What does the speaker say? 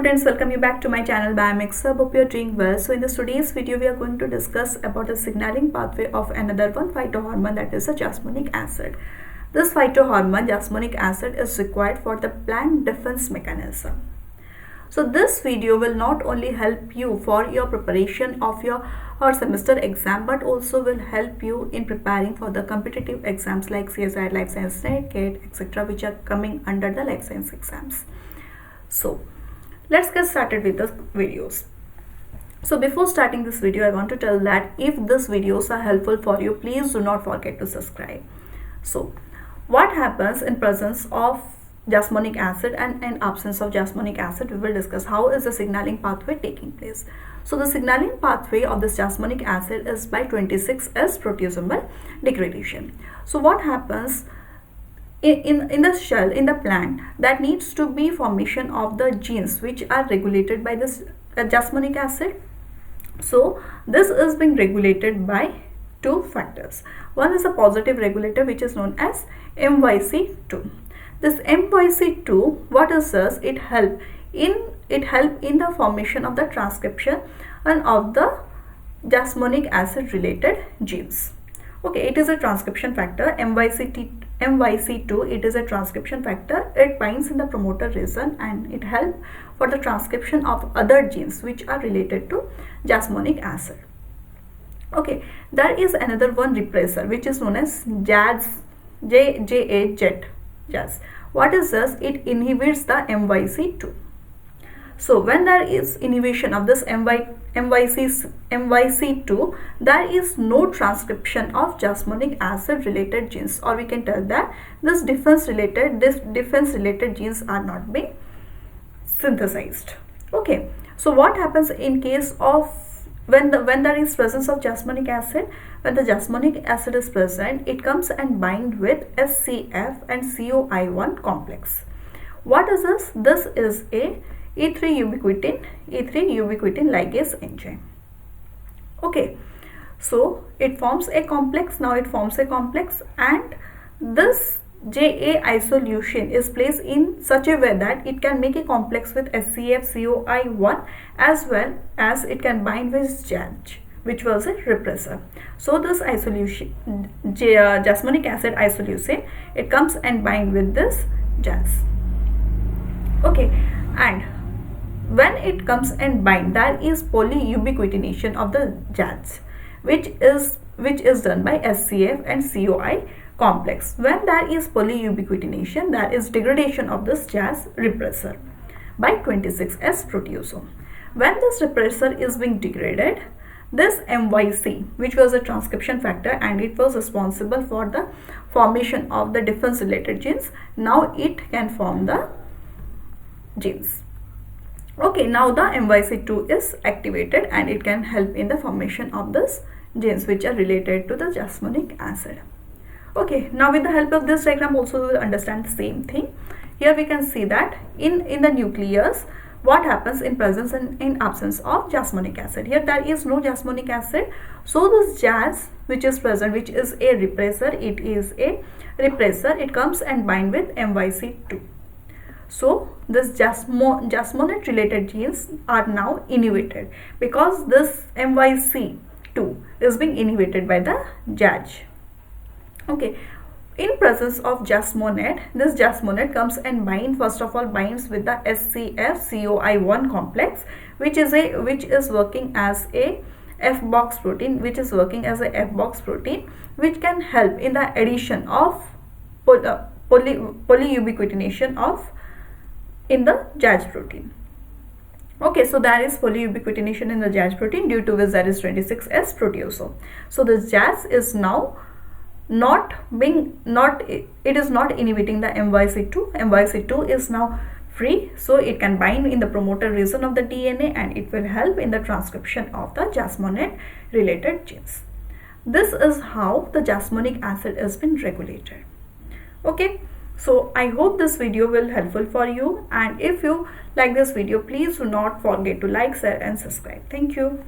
students, welcome you back to my channel Biomixer. Hope you are doing well. So in this today's video, we are going to discuss about the signaling pathway of another one phytohormone, that is a jasmonic acid. This phytohormone, jasmonic acid, is required for the plant defense mechanism. So this video will not only help you for your preparation of your semester exam, but also will help you in preparing for the competitive exams like CSIR, Life Science NET, GATE, etc., which are coming under the life science exams. So let's get started with the videos. So before starting this video, I want to tell that if these videos are helpful for you, please do not forget to subscribe. So what happens in presence of jasmonic acid and in absence of jasmonic acid? We will discuss how is the signaling pathway taking place. So the signaling pathway of this jasmonic acid is by 26S proteasomal degradation. So what happens in the shell, in the plant, that needs to be formation of the genes which are regulated by this jasmonic acid. So this is being regulated by two factors. One is a positive regulator which is known as MYC2. This MYC2, what it does, it help in the formation of the transcription and of the jasmonic acid related genes. Okay, it is a transcription factor. MYC2, it is a transcription factor. It binds in the promoter region and it helps for the transcription of other genes which are related to jasmonic acid. Okay, there is another one repressor which is known as JA-Ile. What is this? It inhibits the MYC2. So when there is inhibition of this MYC2, there is no transcription of jasmonic acid related genes, or we can tell that this defense related genes are not being synthesized. Okay, so what happens in case of when there is presence of jasmonic acid? When the jasmonic acid is present, it comes and bind with SCF and COI1 complex. What is this? This is a E3 ubiquitin ligase enzyme. Okay, so it forms a complex. Now it forms a complex, and this JA-I solution is placed in such a way that it can make a complex with SCF, COI1, as well as it can bind with JAG, which was a repressor. So this isoleucine, jasmonic acid isoleucine, it comes and bind with this JAG. Okay, and when it comes and bind, there is polyubiquitination of the JAGs, which is done by SCF and COI complex. When there is polyubiquitination, there is degradation of this JAG repressor by 26S proteasome. When this repressor is being degraded, this MYC, which was a transcription factor and it was responsible for the formation of the defense related genes, now it can form the genes. Okay, now the MYC2 is activated and it can help in the formation of this genes which are related to the jasmonic acid. Okay, now with the help of this diagram also we will understand the same thing. Here we can see that in the nucleus, what happens in presence and in absence of jasmonic acid. Here there is no jasmonic acid, so this JAG which is present, which is a repressor, it comes and bind with MYC2. So this jasmonate related genes are now inhibited because this MYC2 is being inhibited by the JAG. Okay, in presence of jasmonate, this jasmonate comes and binds with the SCF COI1 complex, which is working as a F-box protein, which can help in the addition of polyubiquitination of in the JAG protein. Okay, so there is polyubiquitination in the JAG protein, due to which there is 26S proteasome. So this JAG is now it is not inhibiting the MYC2. MYC2 is now free, so it can bind in the promoter region of the DNA and it will help in the transcription of the jasmonate related genes. This is how the jasmonic acid has been regulated. Okay, so I hope this video will helpful for you, and if you like this video, please do not forget to like, share and subscribe. Thank you.